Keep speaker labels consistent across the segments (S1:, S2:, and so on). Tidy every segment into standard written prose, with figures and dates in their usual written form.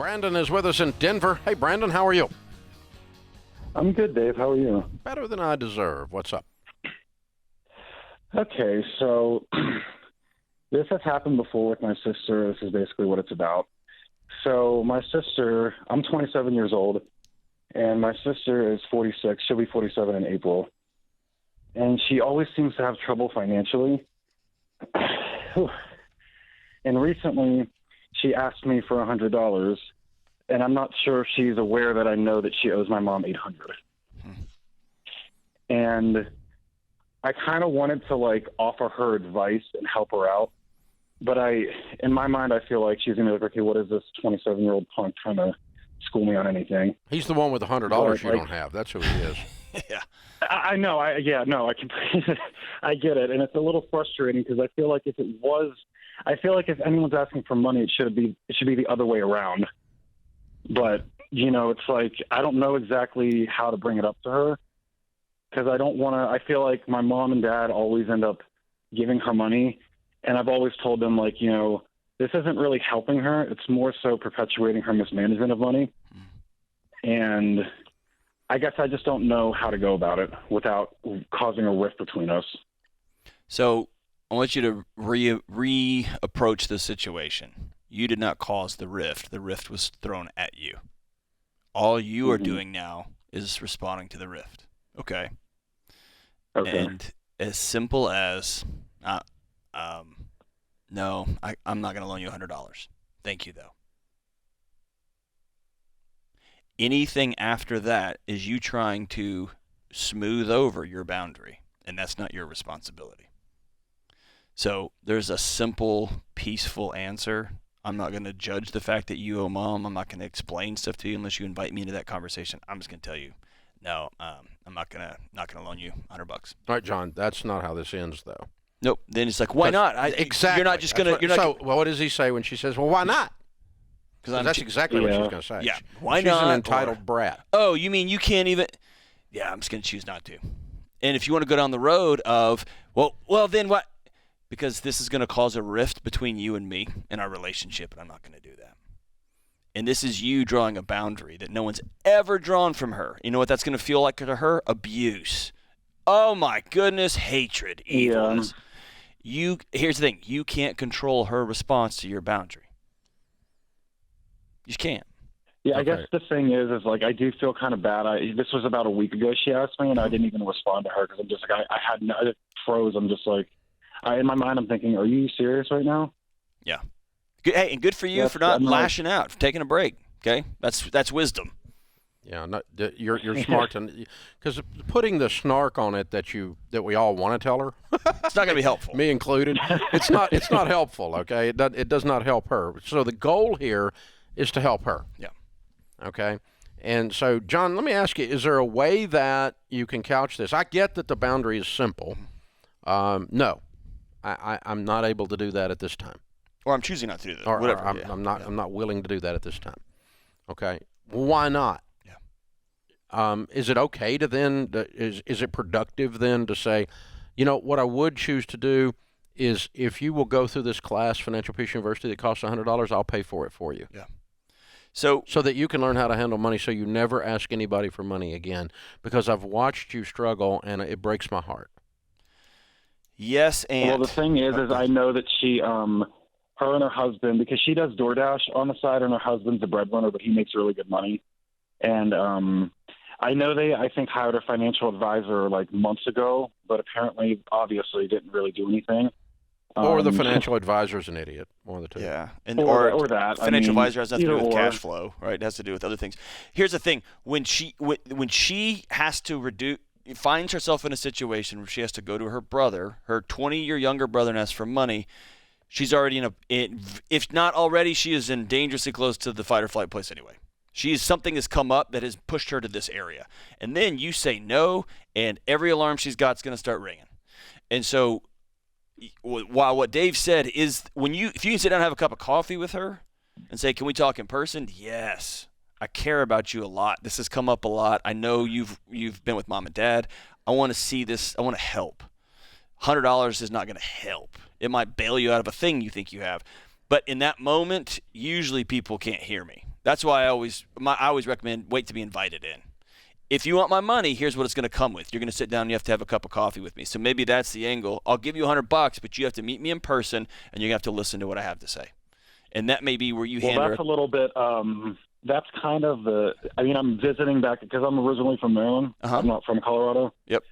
S1: Brandon is with us in Denver. Hey, Brandon, how are you?
S2: I'm good, Dave. How are you?
S1: Better than I deserve. What's up?
S2: Okay, so this has happened before with my sister. This is basically what it's about. So my sister, I'm 27 years old, and my sister is 46. She'll be 47 in April. And she always seems to have trouble financially. And recently, she asked me for $100, and I'm not sure if she's aware that I know that she owes my mom $800. And I kind of wanted to offer her advice and help her out, but in my mind, I feel like she's gonna be like, okay, what is this 27-year-old punk trying to school me on anything?
S1: He's the one with the $100 you don't have. That's who he is.
S2: Yeah, I know. I get it, and it's a little frustrating because I feel like if anyone's asking for money, it should be the other way around. But it's like I don't know exactly how to bring it up to her because I don't want to. I feel like my mom and dad always end up giving her money, and I've always told them this isn't really helping her. It's more so perpetuating her mismanagement of money, and I guess I just don't know how to go about it without causing a rift between us.
S3: So I want you to reapproach the situation. You did not cause the rift. The rift was thrown at you. All you are doing now is responding to the rift. Okay. And as simple as, no, I'm not going to loan you $100. Thank you, though. Anything after that is you trying to smooth over your boundary, and that's not your responsibility. So there's a simple, peaceful answer. I'm not going to judge the fact that you owe mom. I'm not going to explain stuff to you unless you invite me into that conversation. I'm just going to tell you, no, I'm not going to loan you $100.
S1: All right, John, that's not how this ends, though.
S3: Nope. Then it's like, why not?
S1: Exactly.
S3: You're not just going to.
S1: So, what does he say when she says, well, why not? Because that's exactly what she's going to say.
S3: Yeah. Why
S1: she's
S3: not?
S1: She's an entitled brat.
S3: Oh, you mean you can't even? Yeah, I'm just going to choose not to. And if you want to go down the road of, well, then what? Because this is going to cause a rift between you and me in our relationship, and I'm not going to do that. And this is you drawing a boundary that no one's ever drawn from her. You know what that's going to feel like to her? Abuse. Oh, my goodness. Hatred. Evilness. Yeah. Here's the thing. You can't control her response to your boundary. You just can't.
S2: Yeah, I guess the thing is I do feel kind of bad. This was about a week ago she asked me, and I didn't even respond to her because I'm just I froze. I'm just in my mind I'm thinking, are you serious right now?
S3: Yeah. Good, hey, and good for you for not lashing out, for taking a break, okay? That's wisdom.
S1: Yeah, you're smart, because putting the snark on it that we all want to tell her,
S3: it's not going to be helpful.
S1: Me included. It's not helpful. Okay, it does not help her. So the goal here is to help her.
S3: Yeah.
S1: Okay. And so, John, let me ask you: is there a way that you can couch this? I get that the boundary is simple. No, I'm not able to do that at this time.
S3: Or I'm choosing not to do that.
S1: Or
S3: whatever.
S1: I'm not willing to do that at this time. Okay. Well, why not? Is it okay to then, is it productive then to say, what I would choose to do is if you will go through this class, Financial Peace University, that costs $100, I'll pay for it for you.
S3: Yeah.
S1: So that you can learn how to handle money so you never ask anybody for money again, because I've watched you struggle and it breaks my heart.
S3: Yes, and...
S2: Well, the thing is I know that she, her and her husband, because she does DoorDash on the side and her husband's the breadwinner, but he makes really good money. And I know I think, hired a financial advisor months ago, but apparently, obviously, didn't really do anything.
S1: Or the financial advisor's an idiot, one of the two.
S3: Yeah,
S2: or that.
S3: Financial advisor has nothing to do with cash flow, right? It has to do with other things. Here's the thing: when she has to finds herself in a situation where she has to go to her brother, her 20-year younger brother, and ask for money, she's already if not already, she is in dangerously close to the fight or flight place anyway. Something has come up that has pushed her to this area. And then you say no, and every alarm she's got is going to start ringing. And so while what Dave said is if you can sit down and have a cup of coffee with her and say, can we talk in person? Yes. I care about you a lot. This has come up a lot. I know you've been with mom and dad. I want to see this. I want to help. $100 is not going to help. It might bail you out of a thing you think you have. But in that moment, usually people can't hear me. That's why I always recommend wait to be invited in. If you want my money, here's what it's going to come with. You're going to sit down and you have to have a cup of coffee with me. So maybe that's the angle. I'll give you $100, but you have to meet me in person and you're going to have to listen to what I have to say. And that may be where you hand her.
S2: Well, that's a little bit. That's kind of the. I mean, I'm visiting back because I'm originally from Maryland. I'm not from Colorado.
S3: Yep.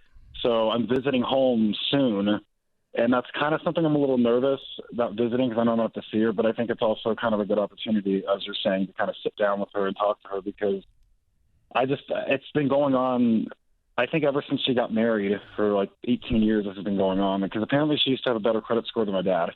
S2: So I'm visiting home soon, and that's kind of something I'm a little nervous about visiting because I don't know what to see her. But I think it's also kind of a good opportunity, as you're saying, to kind of sit down with her and talk to her because it's been going on. I think ever since she got married for like 18 years, this has been going on because apparently she used to have a better credit score than my dad.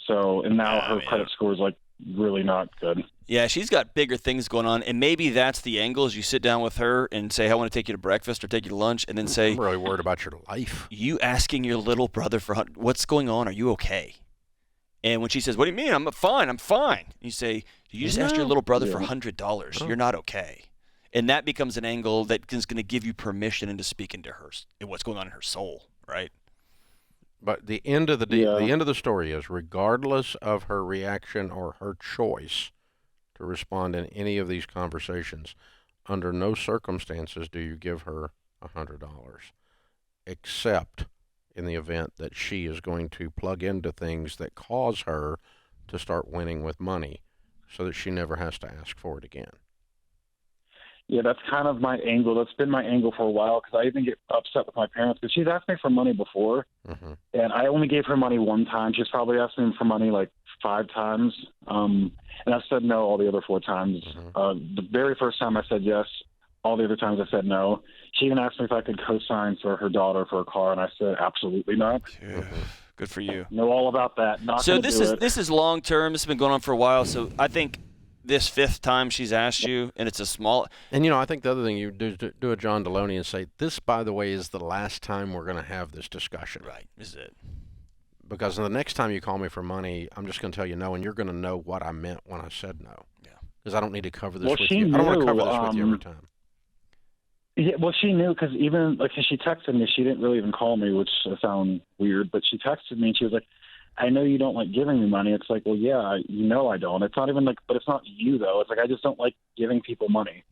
S2: So, and now her credit score is like really not good.
S3: Yeah, she's got bigger things going on, and maybe that's the angle is you sit down with her and say, I want to take you to breakfast or take you to lunch, and then say,
S1: I'm really worried about your life.
S3: You asking your little brother for what's going on? Are you okay? And when she says, what do you mean? I'm fine. And you say, you just asked your little brother for $100. You're not okay. And that becomes an angle that is going to give you permission into speaking to her and what's going on in her soul, right?
S1: But the end of the end of the story is, regardless of her reaction or her choice to respond in any of these conversations, under no circumstances do you give her $100, except in the event that she is going to plug into things that cause her to start winning with money, so that she never has to ask for it again.
S2: Yeah, that's kind of my angle. That's been my angle for a while because I even get upset with my parents because she's asked me for money before, and I only gave her money one time. She's probably asked me for money like 5 times, and I've said no all the other 4 times. The very first time I said yes. All the other times I said no. She even asked me if I could co-sign for her daughter for a car, and I said absolutely not.
S3: Good for you.
S2: Know all about that.
S3: So this is long term. This has been going on for a while. So I think this 5th time she's asked you, and it's a small.
S1: And I think the other thing you do a John Deloney and say, this, by the way, is the last time we're going to have this discussion.
S3: Right. This is it.
S1: Because the next time you call me for money, I'm just going to tell you no, and you're going to know what I meant when I said no. Yeah. Because I don't need to cover this with you. I don't want to cover this with you every time.
S2: Yeah, well, she knew because even like she texted me. She didn't really even call me, which sounds weird. But she texted me and she was like, "I know you don't like giving me money." It's like, well, yeah, I don't. It's not even like, but it's not you though. It's like I just don't like giving people money,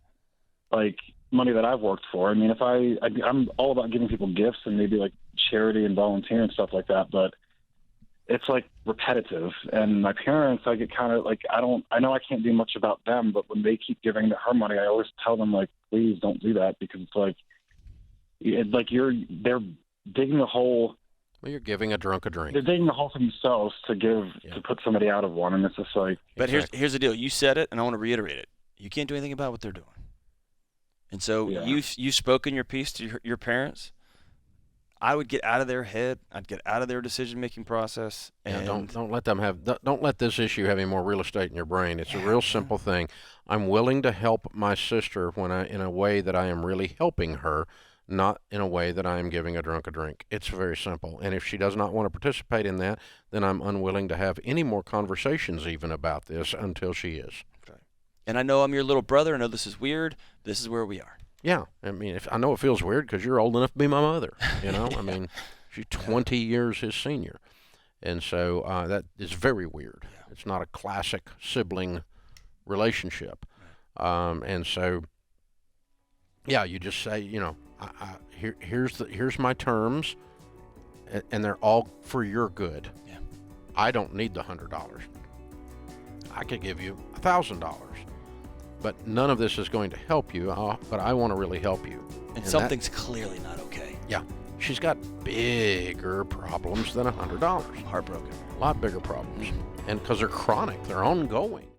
S2: like money that I've worked for. I mean, if I'm all about giving people gifts and maybe like charity and volunteer and stuff like that, but it's like repetitive. And my parents, I get kind of like, I know I can't do much about them, but when they keep giving her money, I always tell them like, please don't do that, because it's like they're digging a hole.
S1: Well, you're giving a drunk a drink.
S2: They're digging a hole for themselves to put somebody out of one, and it's just like.
S3: But here's the deal. You said it, and I want to reiterate it. You can't do anything about what they're doing. And so you've spoken your piece to your parents. I would get out of their head. I'd get out of their decision-making process. And
S1: don't let them don't let this issue have any more real estate in your brain. It's a real simple thing. I'm willing to help my sister in a way that I am really helping her, not in a way that I am giving a drunk a drink. It's very simple. And if she does not want to participate in that, then I'm unwilling to have any more conversations even about this until she is.
S3: Okay. And I know I'm your little brother. I know this is weird. This is where we are.
S1: Yeah, I mean, I know it feels weird because you're old enough to be my mother. I mean, she's 20 years his senior, and so that is very weird. Yeah. It's not a classic sibling relationship, and so you just say, here's my terms, and they're all for your good.
S3: Yeah.
S1: I don't need the $100. I could give you $1,000. But none of this is going to help you, but I want to really help you.
S3: And something's clearly not okay.
S1: Yeah. She's got bigger problems than $100.
S3: Heartbroken.
S1: A lot bigger problems. And because they're chronic, they're ongoing.